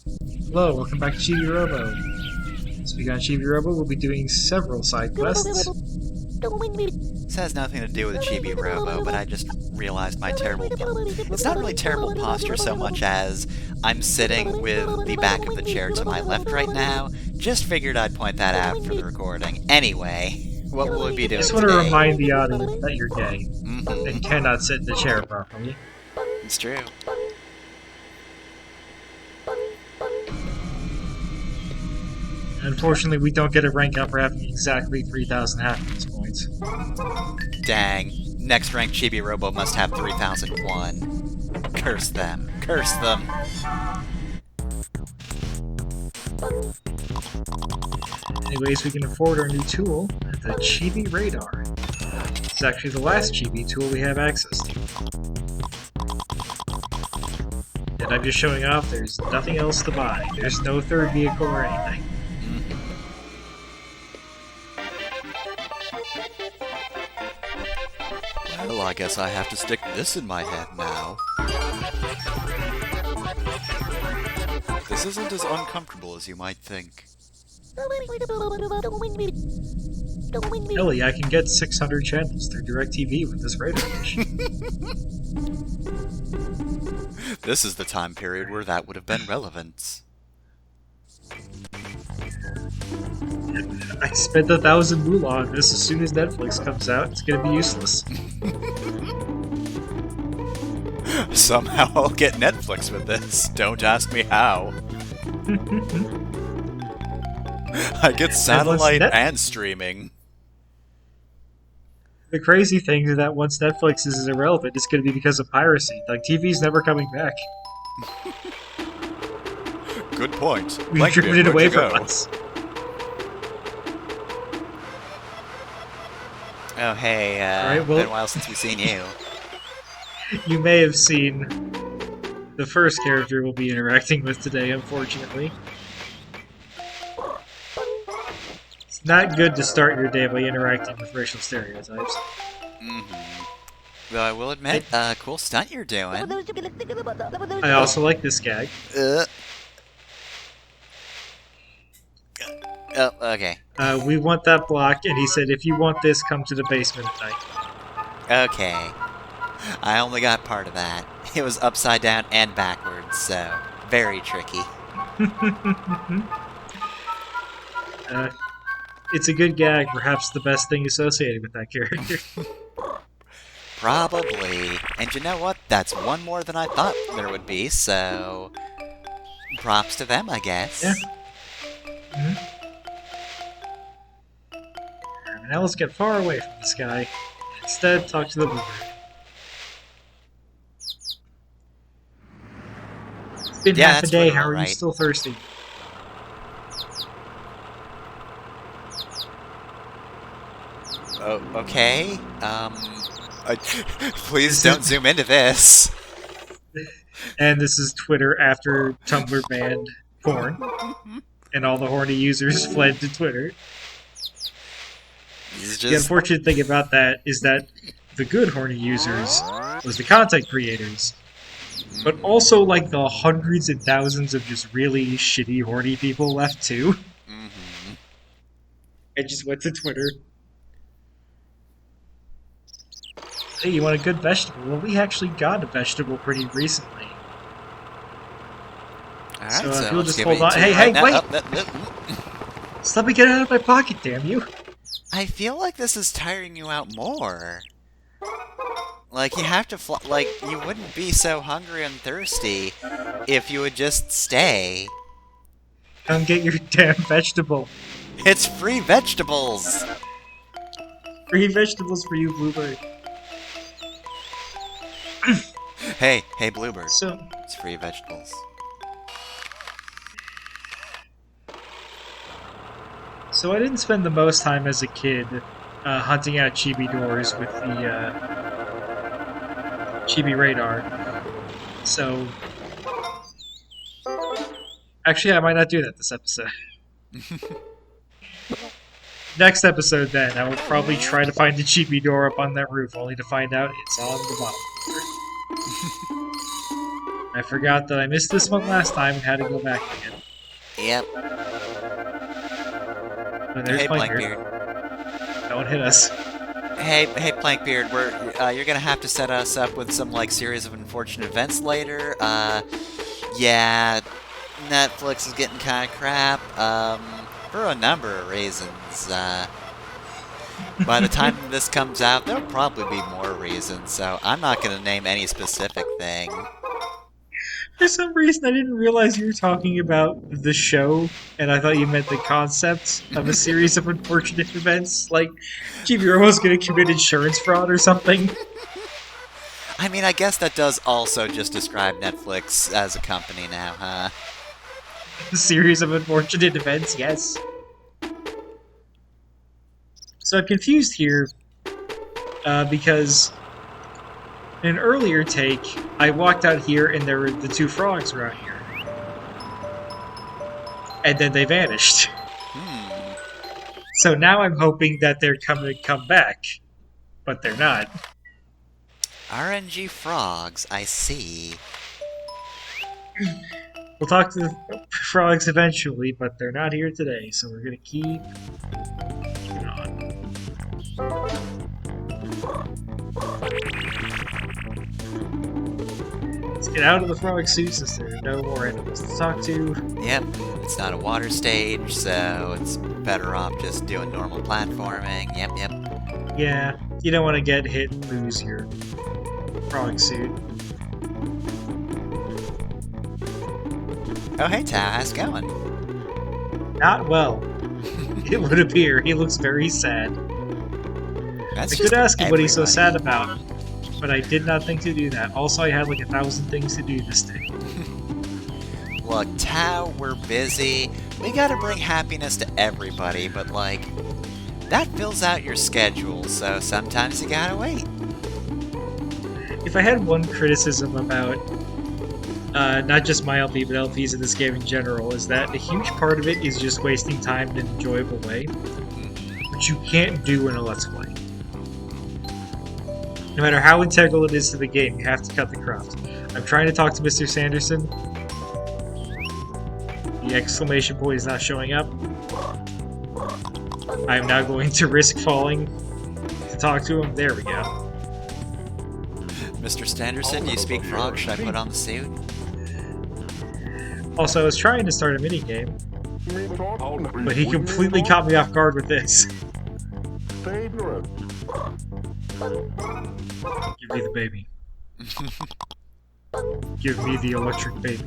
Hello, welcome back to Chibi-Robo. Speaking on Chibi-Robo, we'll be doing several side quests. This has nothing to do with a Chibi-Robo, but I just realized my terrible... It's not really terrible posture so much as I'm sitting with the back of the chair to my left right now. Just figured I'd point that out for the recording. Anyway, what will we be I doing just want to today? remind the audience that you're gay Mm-hmm. and cannot sit in the chair properly. It's true. Unfortunately, we don't get a rank up for having exactly 3,000 happiness points. Dang. Next rank Chibi-Robo must have 3001. Curse them. Curse them. Anyways, we can afford our new tool, the Chibi Radar. It's actually the last Chibi tool we have access to. And I'm just showing off, there's nothing else to buy. There's no third vehicle or anything. Well, I guess I have to stick this in my head now. This isn't as uncomfortable as you might think. Ellie, I can get 600 channels through DirecTV with this radar dish. This is the time period where that would have been relevant. I spent 1,000 moolah on this. As soon as Netflix comes out, it's gonna be useless. Somehow I'll get Netflix with this. Don't ask me how. I get satellite and streaming. The crazy thing is that once Netflix is irrelevant, it's going to be because of piracy. Like, TV's never coming back. Good point. We've driven it away from us. Oh, hey, right, well, been a while since we've seen you. You may have seen the first character we'll be interacting with today, unfortunately. It's not good to start your day by interacting with racial stereotypes. Mm-hmm. Though I will admit, cool stunt you're doing. I also like this gag. Oh, okay. We want that block, and he said, if you want this, come to the basement at night. Okay. I only got part of that. It was upside down and backwards, so very tricky. It's a good gag, perhaps the best thing associated with that character. Probably. And you know what? That's one more than I thought there would be, so... props to them, I guess. Yeah. Mm-hmm. Now let's get far away from this guy. Instead, talk to the bluebird. It's been half a day, how are you still thirsty? Oh, okay. Please don't zoom into this. And this is Twitter after Tumblr banned porn. And all the horny users fled to Twitter. The unfortunate thing about that is that the good horny users was the content creators. But also, like, the hundreds and thousands of just really shitty horny people left too. Mm-hmm. I just went to Twitter. Hey, you want a good vegetable? Well, we actually got a vegetable pretty recently. Alright, so if so you'll just hold on. Hey, hey, wait! Just let me get it out of my pocket, damn you! I feel like this is tiring you out more. Like, you have to like, you wouldn't be so hungry and thirsty if you would just stay. Come get your damn vegetable. It's free vegetables! Free vegetables for you, Bluebird. Hey, Bluebird. So, it's free vegetables. So I didn't spend the most time as a kid hunting out chibi doors with the Chibi Radar. So, actually, I might not do that this episode. Next episode, then, I will probably try to find the Chibi door up on that roof, only to find out it's on the bottom. I forgot that I missed this one last time and had to go back again. Yep. And there's Hey, Blankbeard. Blankbeard. Don't hit us. Hey, Blankbeard. You're gonna have to set us up with some like series of unfortunate events later. Yeah, Netflix is getting kind of crap. For a number of reasons. By the time this comes out, there'll probably be more reasons. So I'm not gonna name any specific thing. For some reason, I didn't realize you were talking about the show, and I thought you meant the concept of a series of unfortunate events, like Chibi-Robo's gonna commit insurance fraud or something. I mean, I guess that does also just describe Netflix as a company now, huh? A series of unfortunate events, yes. So I'm confused here, because in an earlier take, I walked out here and there were the two frogs were out here. And then they vanished. So now I'm hoping that they're going to come back. But they're not. RNG frogs, I see. We'll talk to the frogs eventually, but they're not here today, so we're going to keep on. Let's get out of the frog suit since there are no more animals to talk to. Yep, it's not a water stage, so it's better off just doing normal platforming. Yep. Yeah, you don't want to get hit and lose your frog suit. Oh, hey, Tao, how's it going? Not well. It would appear. He looks very sad. That's I just could ask him what he's so everybody. sad about, but I did not think to do that. Also, I had like 1,000 things to do this day. Look, Tao, we're busy. We gotta bring happiness to everybody, but like, that fills out your schedule, so sometimes you gotta wait. If I had one criticism about not just my LP, but LPs in this game in general, is that a huge part of it is just wasting time in an enjoyable way, which you can't do in a Let's Play. No matter how integral it is to the game, you have to cut the craft. I'm trying to talk to Mr. Sanderson. The exclamation point is not showing up. I am now going to risk falling to talk to him. There we go. Mr. Standerson, do you speak frog? Should I put on the suit? Also, I was trying to start a minigame, but he completely caught me off guard with this. Give me the baby. Give me the electric baby.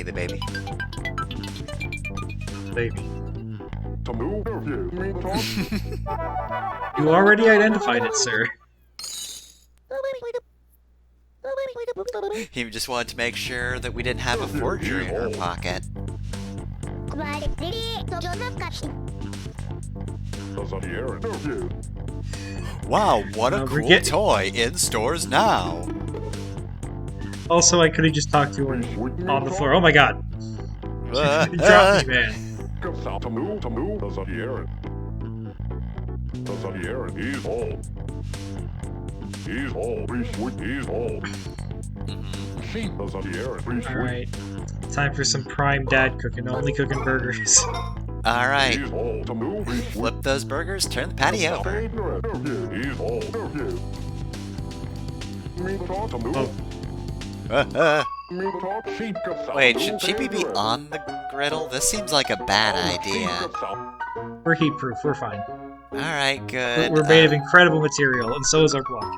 The baby. Baby. You already identified it, sir. He just wanted to make sure that we didn't have a forgery in our pocket. Wow, what a cool toy in stores now. Also, I could have just talked to him on the floor. Oh my god. You dropped me, man. Alright. Time for some prime dad cooking. Only cooking burgers. Alright. Flip those burgers, turn the patty over. Wait, should Chippy be on the griddle? This seems like a bad idea. We're heat proof, we're fine. Alright, good. We're made of incredible material, and so is our block.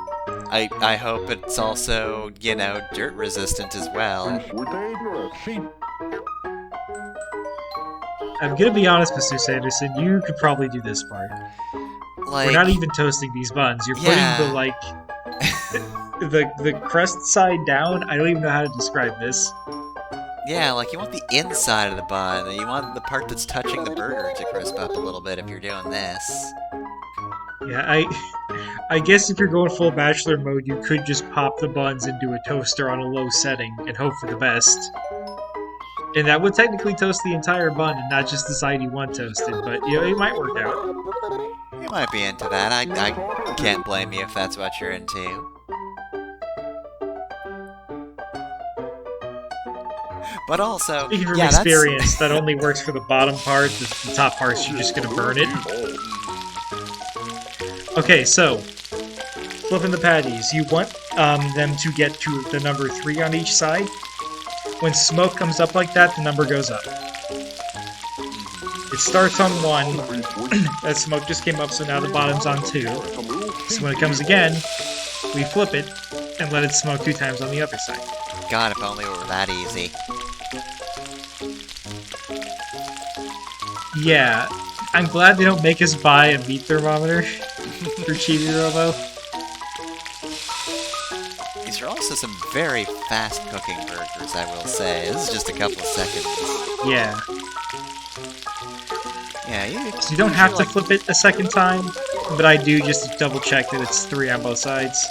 I hope it's also, you know, dirt resistant as well. I'm gonna be honest, Mr. Sanderson, you could probably do this part. Like, we're not even toasting these buns. You're putting the, like, the crust side down. I don't even know how to describe this. Yeah, like you want the inside of the bun, and you want the part that's touching the burger to crisp up a little bit if you're doing this. Yeah, I guess if you're going full bachelor mode, you could just pop the buns into a toaster on a low setting and hope for the best. And that would technically toast the entire bun and not just the side you want toasted, but, you know, it might work out. You might be into that. I can't blame you if that's what you're into. But also, Speaking from yeah, experience, that only works for the bottom part. The top part's you're just gonna burn it. Okay, so flipping the patties. You want them to get to the number 3 on each side. When smoke comes up like that, the number goes up. It starts on 1. That smoke just came up, so now the bottom's on 2. So when it comes again, we flip it and let it smoke 2 times on the other side. God, if only it were that easy. Yeah, I'm glad they don't make us buy a meat thermometer for Chibi-Robo. These are also some very fast cooking burgers, I will say. This is just a couple of seconds. Yeah. Yeah, You don't have to flip it a second time, but I do just to double check that it's 3 on both sides.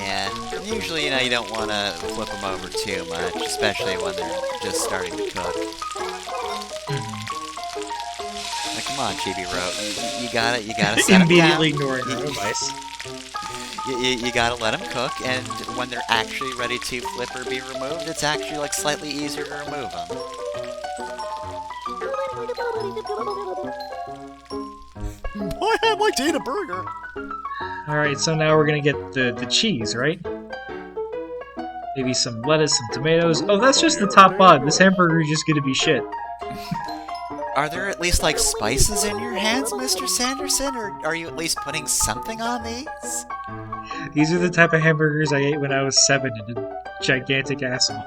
Yeah, usually, you don't want to flip them over too much, especially when they're just starting to cook. Now, come on, Chibi-Robo, you gotta set 'em Immediately down. ignoring our advice. You gotta let them cook, and when they're actually ready to flip or be removed, it's actually, like, slightly easier to remove them. I'd like to eat a burger! Alright, so now we're gonna get the cheese, right? Maybe some lettuce, some tomatoes. Oh, that's just the top bun. This hamburger is just gonna be shit. Are there at least, like, spices in your hands, Mr. Sanderson? Or are you at least putting something on these? These are the type of hamburgers I ate when I was 7 in a gigantic asshole.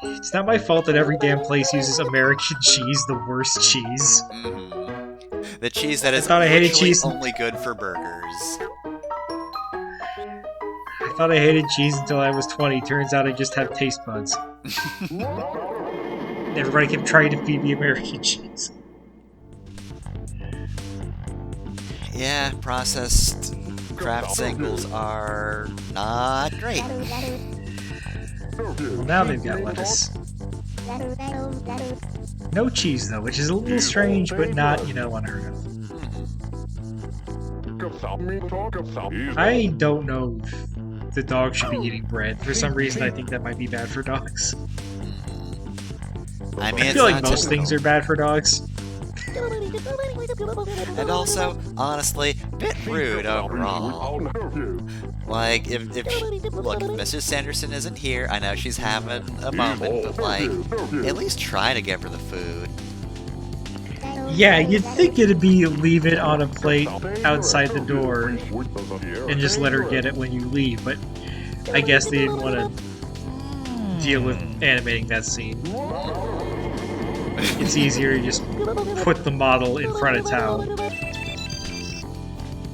It's not my fault that every damn place uses American cheese, the worst cheese. The cheese that is I hated cheese. only good for burgers. I thought I hated cheese until I was 20. Turns out I just have taste buds. Everybody kept trying to feed me American cheese. Yeah, processed Kraft singles are not great. Well, now they've got lettuce. No cheese, though, which is a little strange, but not, unheard of. I don't know if the dog should be eating bread. For some reason, I think that might be bad for dogs. I mean, I feel like most things are bad for dogs. And also, honestly, a bit rude overall. Like, if Mrs. Sanderson isn't here, I know she's having a moment, but, like, at least try to give her the food. Yeah, you'd think it'd be leave it on a plate outside the door and just let her get it when you leave, but I guess they didn't want to deal with animating that scene. It's easier to just put the model in front of town.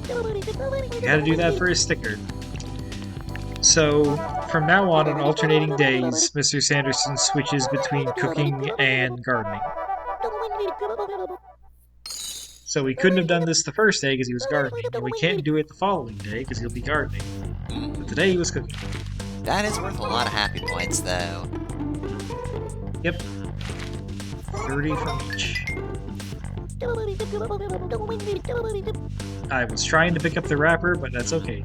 You gotta do that for a sticker. So, from now on alternating days, Mr. Sanderson switches between cooking and gardening. So we couldn't have done this the first day because he was gardening, and we can't do it the following day because he'll be gardening. But today he was cooking. That is worth a lot of happy points, though. Yep. 30 from each. I was trying to pick up the wrapper, but that's okay.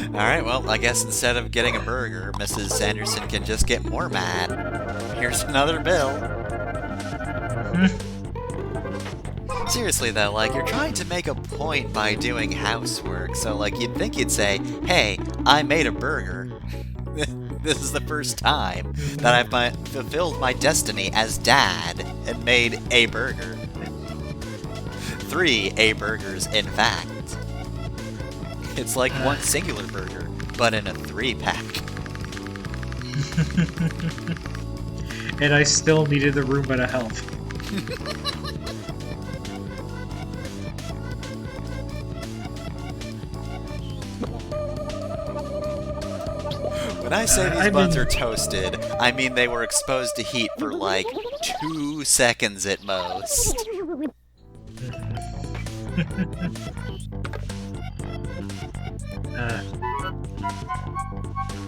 Alright, well, I guess instead of getting a burger, Mrs. Sanderson can just get more mad. Here's another bill. Seriously, though, like, you're trying to make a point by doing housework, so, like, you'd think you'd say, hey, I made a burger. This is the first time that I've fulfilled my destiny as dad and made a burger. 3 A-burgers, in fact. It's like one singular burger, but in a 3-pack. And I still needed the Roomba to help. When I say these buns are toasted, I mean they were exposed to heat for like 2 seconds at most.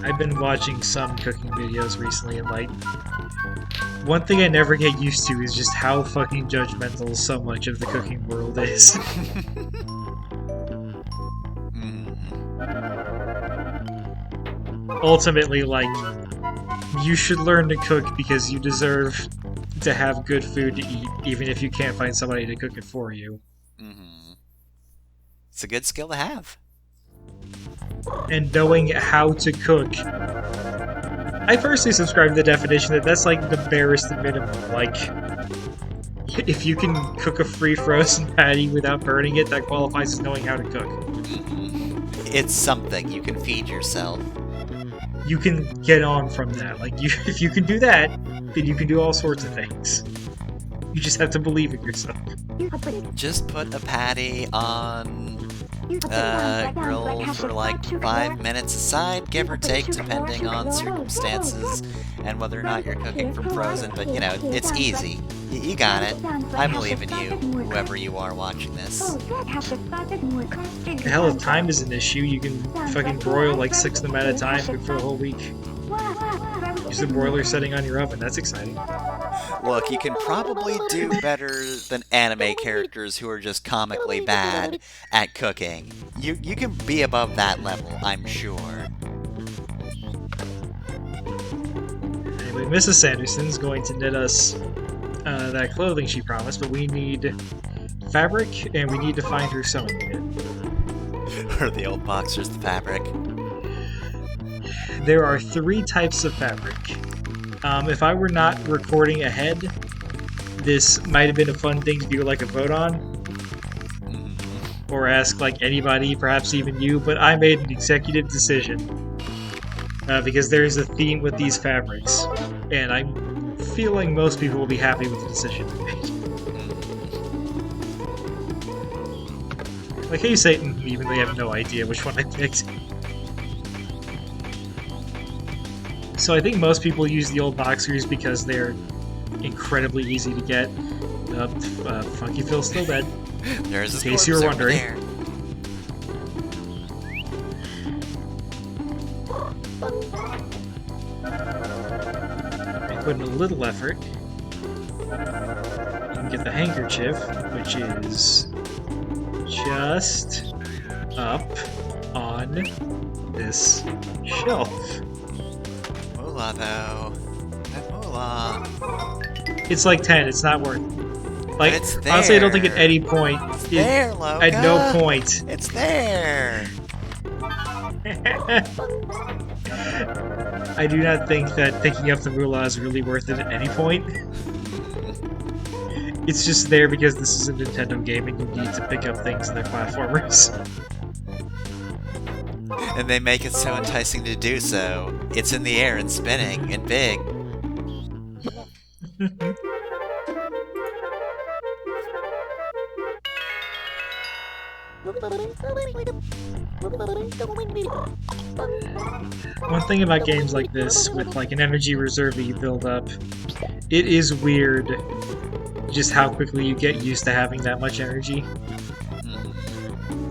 I've been watching some cooking videos recently, and like, one thing I never get used to is just how fucking judgmental so much of the cooking world is. Ultimately, like, you should learn to cook because you deserve to have good food to eat, even if you can't find somebody to cook it for you. It's a good skill to have. And knowing how to cook. I personally subscribe to the definition that that's like the barest minimum. Like, if you can cook a free frozen patty without burning it, that qualifies as knowing how to cook. It's something. You can feed yourself. You can get on from that. Like, if you can do that, then you can do all sorts of things. You just have to believe in yourself. Just put a patty on grill for like 5 minutes aside, give or take, depending on circumstances and whether or not you're cooking from frozen, but you know, it's easy. You got it. I believe in you, whoever you are watching this. Hell, if time is an issue, you can fucking broil like 6 of them at a time for a whole week. Use the broiler setting on your oven, that's exciting. Look, you can probably do better than anime characters who are just comically bad at cooking. You can be above that level, I'm sure. Anyway, Mrs. Sanderson's going to knit us that clothing she promised, but we need fabric, and we need to find her sewing kit. Are the old boxers the fabric? There are 3 types of fabric. If I were not recording ahead, this might have been a fun thing to do like a vote on. Or ask like anybody, perhaps even you, but I made an executive decision. Because there's a theme with these fabrics. And I'm feeling most people will be happy with the decision we made. Like, hey Satan, even though you have no idea which one I picked. So I think most people use the old boxers because they're incredibly easy to get. Funky Phil's still dead. There's in case you were wondering. I put in a little effort. You can get the handkerchief, which is just up on this shelf. Moolah, though. That moolah. It's like 10, it's not worth it. Like, it's there. Honestly, I don't think at any point... It's there, Loka. At no point... It's there! I do not think that picking up the moolah is really worth it at any point. It's just there because this is a Nintendo game and you need to pick up things in their platformers. And they make it so enticing to do so. It's in the air and spinning and big. One thing about games like this, with like an energy reserve that you build up, it is weird just how quickly you get used to having that much energy.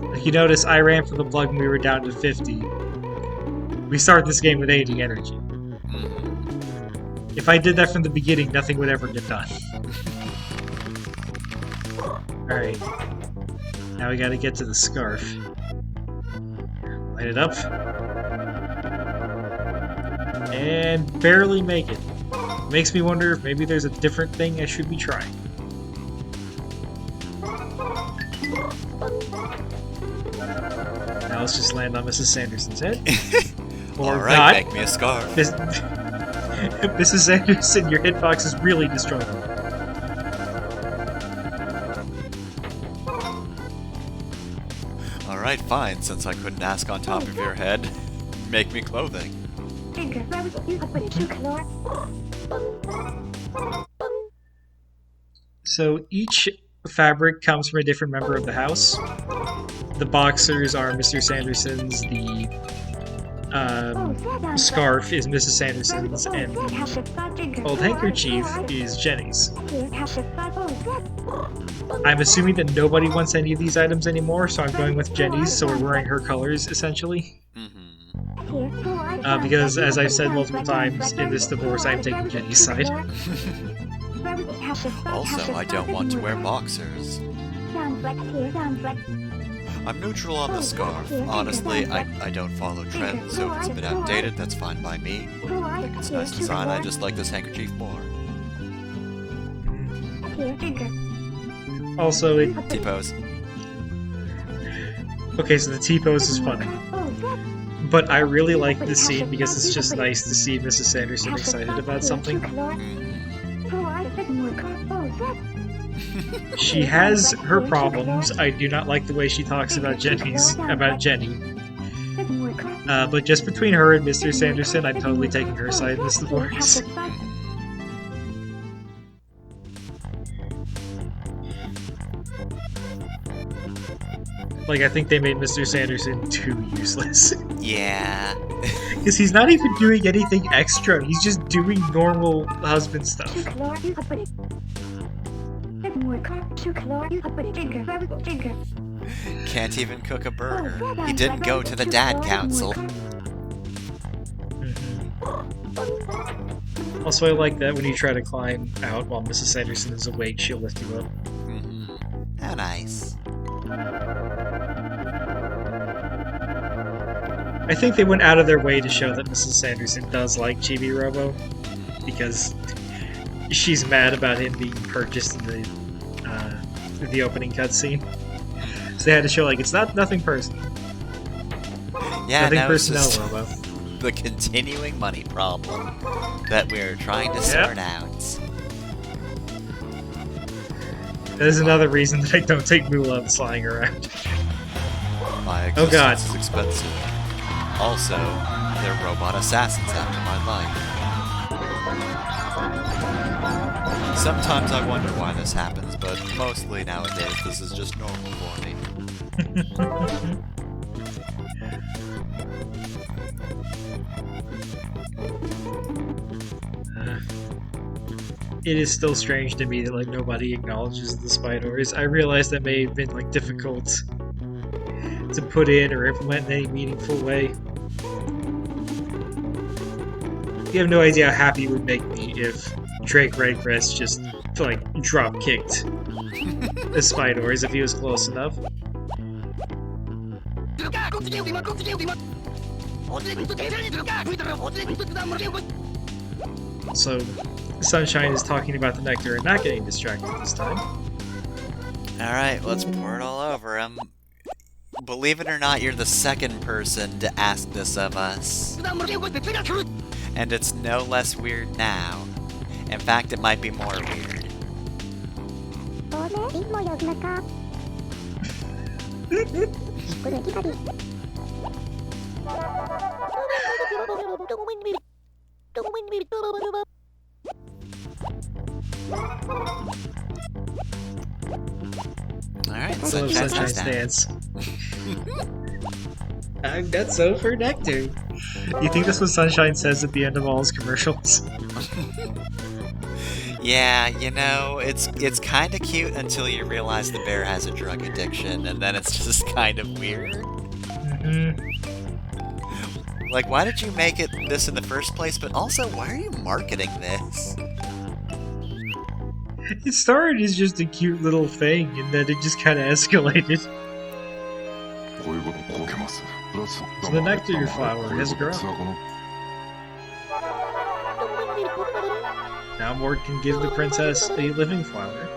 Like you notice, I ran for the plug when we were down to 50. We start this game with 80 energy. If I did that from the beginning, nothing would ever get done. Alright. Now we gotta get to the scarf. Light it up. And barely make it. Makes me wonder if maybe there's a different thing I should be trying. Now let's just land on Mrs. Sanderson's head. Or Alright, not. make me a scarf. Mrs. Sanderson, your hitbox is really destroying me. Alright, fine, since I couldn't ask on top of your head. Make me clothing. So each fabric comes from a different member of the house. The boxers are Mr. Sanderson's, the scarf is Mrs. Sanderson's, and the old handkerchief is Jenny's. I'm assuming that nobody wants any of these items anymore, so I'm going with Jenny's, so we're wearing her colors, essentially. Because, as I've said multiple times, in this divorce, I'm taking Jenny's side. Also, I don't want to wear boxers. I'm neutral on the scarf. Honestly, I don't follow trends, so if it's a bit outdated, that's fine by me. I think it's a nice design, I just like this handkerchief more. Also, T-pose. okay, so the T-pose is funny. But I really like this scene because it's just nice to see Mrs. Sanderson excited about something. She has her problems. I do not like the way she talks about Jenny. But just between her and Mr. Sanderson, I'm totally taking her side in this divorce. Like, I think they made Mr. Sanderson too useless. Yeah. Because he's not even doing anything extra. He's just doing normal husband stuff. Can't even cook a burger. He didn't go to the dad council. Also, I like that when you try to climb out while Mrs. Sanderson is awake, she'll lift you up. How nice. I think they went out of their way to show that Mrs. Sanderson does like Chibi-Robo, because she's mad about him being purchased in the opening cutscene. So they had to show, like, it's nothing personal. Yeah, nothing now it's personal, just Robo. the continuing money problem that we're trying to sort out. That is another reason that I don't take Mula flying around. My Oh god. existence is expensive. Also, they're robot assassins after my life. Sometimes I wonder why this happens, but mostly nowadays this is just normal for me. It is still strange to me that, like, nobody acknowledges the spy doors. I realize that may have been, like, difficult to put in or implement in any meaningful way. You have no idea how happy it would make me if Drake Redcrest just, like, drop-kicked the spy doors if he was close enough. So, Sunshine is talking about the nectar and not getting distracted this time. Alright, let's pour it all over him. Believe it or not, you're the second person to ask this of us. And it's no less weird now. In fact, it might be more weird. Alright, Sunshine's dance. I've got so for nectar. You think that's what Sunshine says at the end of all his commercials? Yeah, you know, it's kinda cute until you realize the bear has a drug addiction, and then it's just kind of weird. Like, why did you make it this in the first place, but also, why are you marketing this? It started as just a cute little thing, and then it just kind of escalated. So the nectar flower has grown. Now Mort can give the princess a living flower.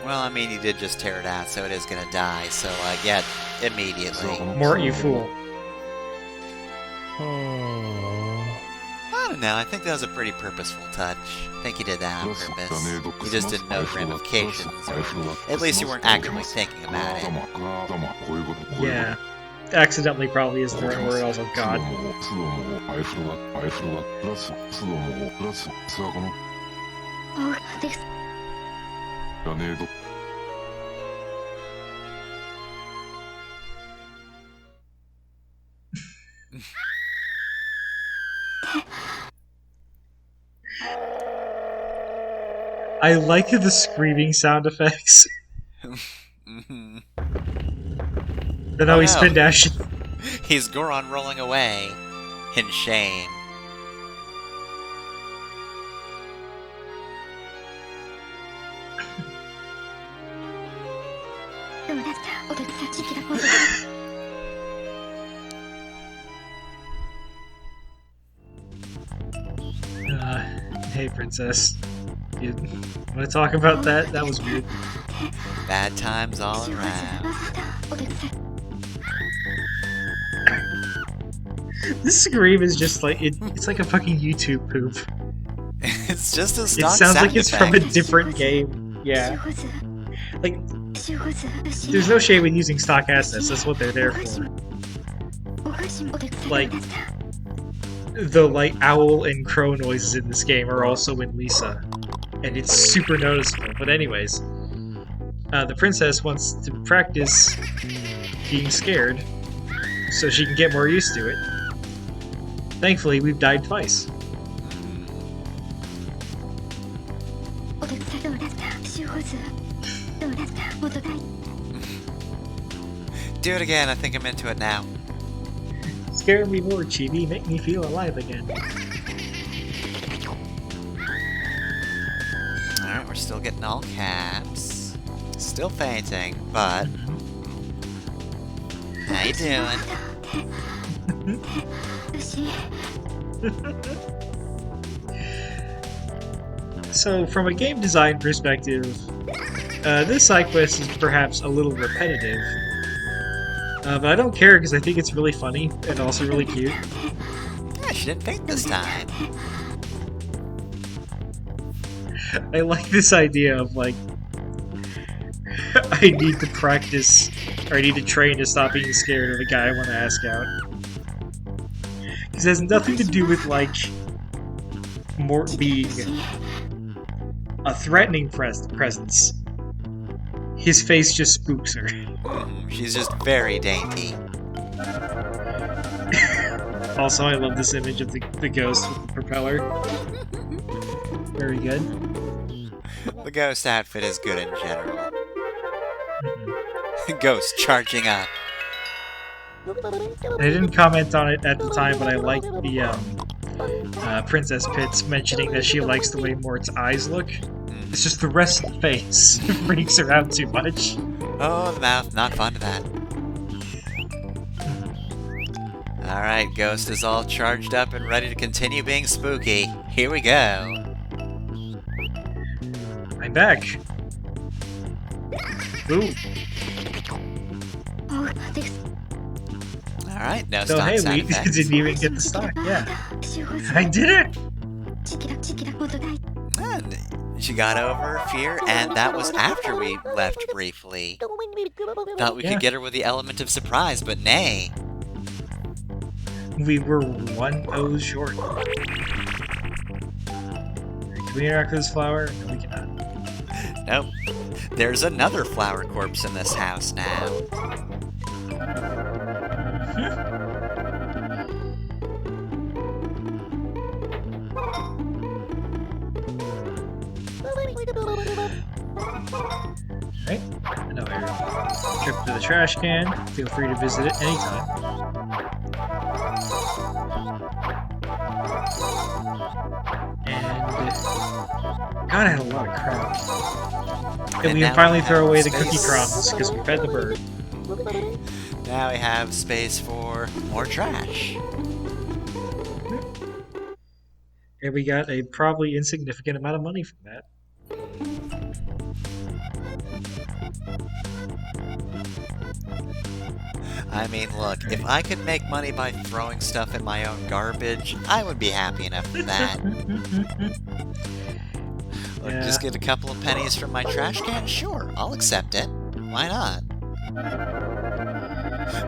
Well, I mean, he did just tear it out, so it is gonna die, so, like, yeah, immediately. Mort, you fool. I don't know, I think that was a pretty purposeful touch. I think he did that on purpose. You just didn't know the ramifications, or at least you weren't actively thinking about it. Yeah. Accidentally probably isn't the right word, also God. I like the screaming sound effects. No, Oh he's no. spin dashing. He's Goron rolling away in shame. Hey, princess. You want to talk about that? That was weird. Bad times all around. This scream is just like it's like a fucking YouTube poop. It's just a It stock sounds sound like it's from a effect. different game. Yeah. Like, there's no shame in using stock assets. That's what they're there for. Like, the owl and crow noises in this game are also in Lisa, and it's super noticeable. But anyways, the princess wants to practice being scared so she can get more used to it. Thankfully, we've died twice. Do it again, I think I'm into it now. Scare me more, Chibi. Make me feel alive again. Alright, we're still getting all caps. Still fainting, but... How you doing? So, from a game design perspective, this side quest is perhaps a little repetitive. But I don't care because I think it's really funny and also really cute. Yeah, she didn't faint this time. I like this idea of, like, I need to practice, or I need to train to stop being scared of the guy I want to ask out. Because it has nothing to do with, like, Mort being a threatening presence. His face just spooks her. She's just very dainty. Also, I love this image of the ghost with the propeller. Very good. The ghost outfit is good in general. Ghost charging up. I didn't comment on it at the time, but I like the Princess Pitts mentioning that she likes the way Mort's eyes look. It's just the rest of the face freaks her out too much. Oh, the mouth, not fond of that. Alright, Ghost is all charged up and ready to continue being spooky. Here we go. I'm back. Ooh. Alright, no So stock hey, sound we effects. didn't even get the stock, yeah. I did it! And she got over her fear, and that was after we left briefly. Thought we could get her with the element of surprise, but nay. We were one pose short. Can we interact with this flower? No, we cannot. Nope. There's another flower corpse in this house now. Right? Another trip to the trash can. Feel free to visit it anytime. And God, I had a lot of crap. And we can finally throw away the cookie crumbs because we fed the bird. Now we have space for more trash. And we got a probably insignificant amount of money from that. I mean, look, if I could make money by throwing stuff in my own garbage, I would be happy enough with that. Look, Yeah. just get a couple of pennies from my trash can? Sure, I'll accept it. Why not?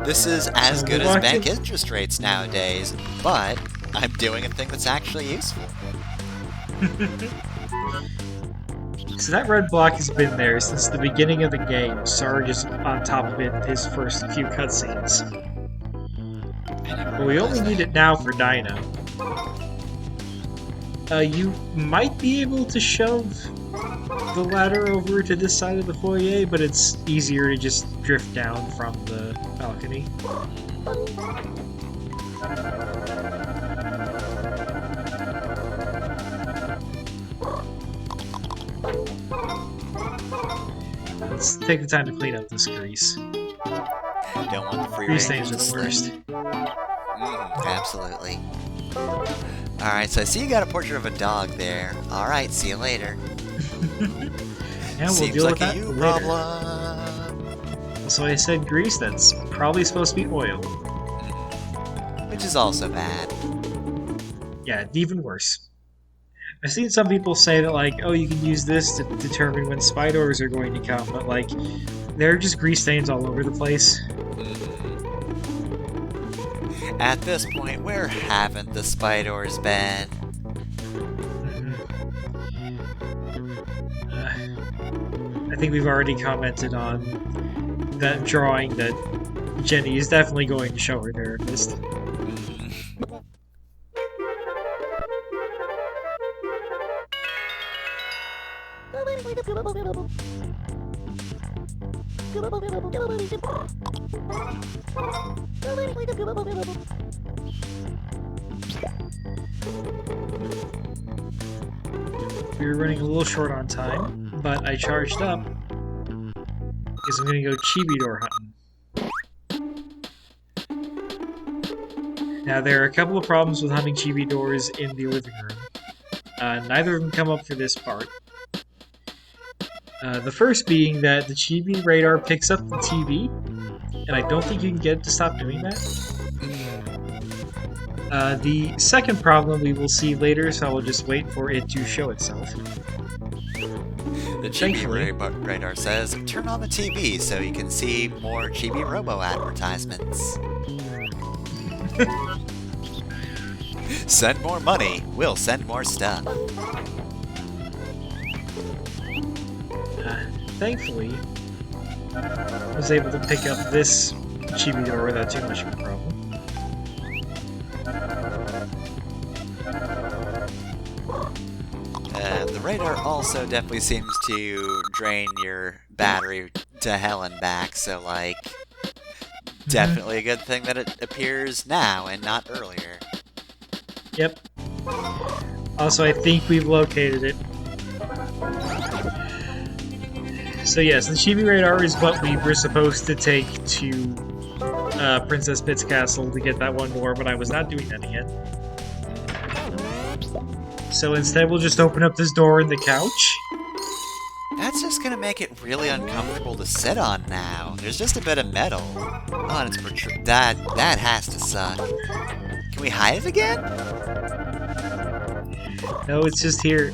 This is as good as bank interest rates nowadays, but I'm doing a thing that's actually useful. So that red block has been there since the beginning of the game. Sarge is on top of it his first few cutscenes. But we only need it now for Dino. You might be able to shove the ladder over to this side of the foyer, but it's easier to just drift down from the balcony. Let's take the time to clean up this grease. Don't want the free Grease range stains are to the slip. worst. Absolutely. Alright, so I see you got a portrait of a dog there. Alright, see you later. Yeah, we'll Seems deal like with that a you later. problem. So I said grease, that's probably supposed to be oil. Which is also bad. Yeah, even worse. I've seen some people say that, like, oh, you can use this to determine when spiders are going to come, but, like, there are just grease stains all over the place. At this point, where haven't the spiders been? I think we've already commented on that drawing that Jenny is definitely going to show her therapist. We were running a little short on time, but I charged up because I'm going to go Chibi-Door hunting. Now, there are a couple of problems with hunting Chibi-Doors in the living room. Neither of them come up for this part. The first being that the Chibi radar picks up the TV, and I don't think you can get it to stop doing that. The second problem we will see later, so I will just wait for it to show itself. The Chibi radar says, turn on the TV so you can see more Chibi-Robo advertisements. Send more money, we'll send more stuff. Thankfully, I was able to pick up this Chibi-Door without too much of a problem. The radar also definitely seems to drain your battery to hell and back, so, like, definitely a good thing that it appears now and not earlier. Yep. Also, I think we've located it. So yes, the Chibi radar is what we were supposed to take to Princess Pitt's castle to get that one door, but I was not doing that again. So instead we'll just open up this door in the couch. That's just gonna make it really uncomfortable to sit on now. There's just a bit of metal. Oh, and it's that has to suck. Can we hide it again? No, it's just here.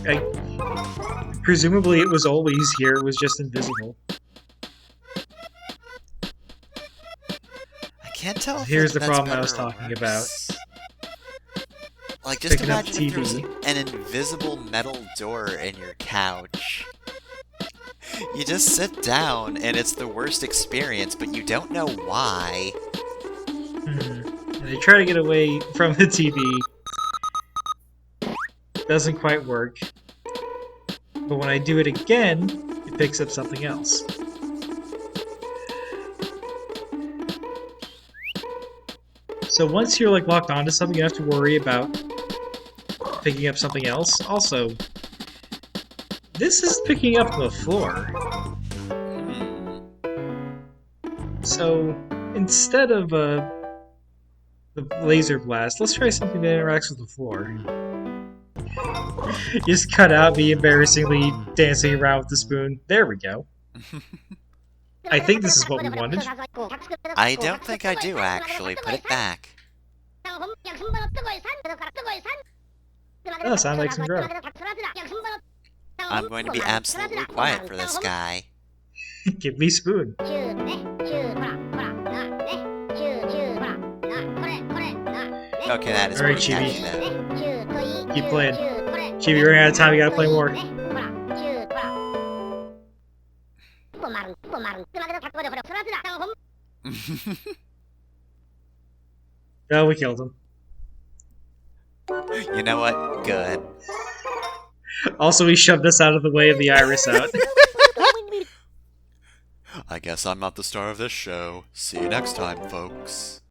Presumably it was always here, it was just invisible. I can't tell if Here's the that's problem I better was or talking worse. about. Like, just Picking up imagine if there's TV. an invisible metal door in your couch. You just sit down, and it's the worst experience, but you don't know why. And I try to get away from the TV. Doesn't quite work. But when I do it again, it picks up something else. So once you're like locked onto something, you have to worry about picking up something else. Also, this is picking up the floor. So instead of the laser blast, let's try something that interacts with the floor. Just cut out me embarrassingly dancing around with the spoon. There we go. I think this is what we wanted. I don't think I do, actually. Put it back. Oh, sound like some grow. I'm going to be absolutely quiet for this guy. Give me spoon. Okay, that is Alright, pretty Chibi. catchy then. Keep playing. Chibi, we're running out of time. We gotta play more. Oh, we killed him. You know what? Good. Also, he shoved us out of the way of the iris out. I guess I'm not the star of this show. See you next time, folks.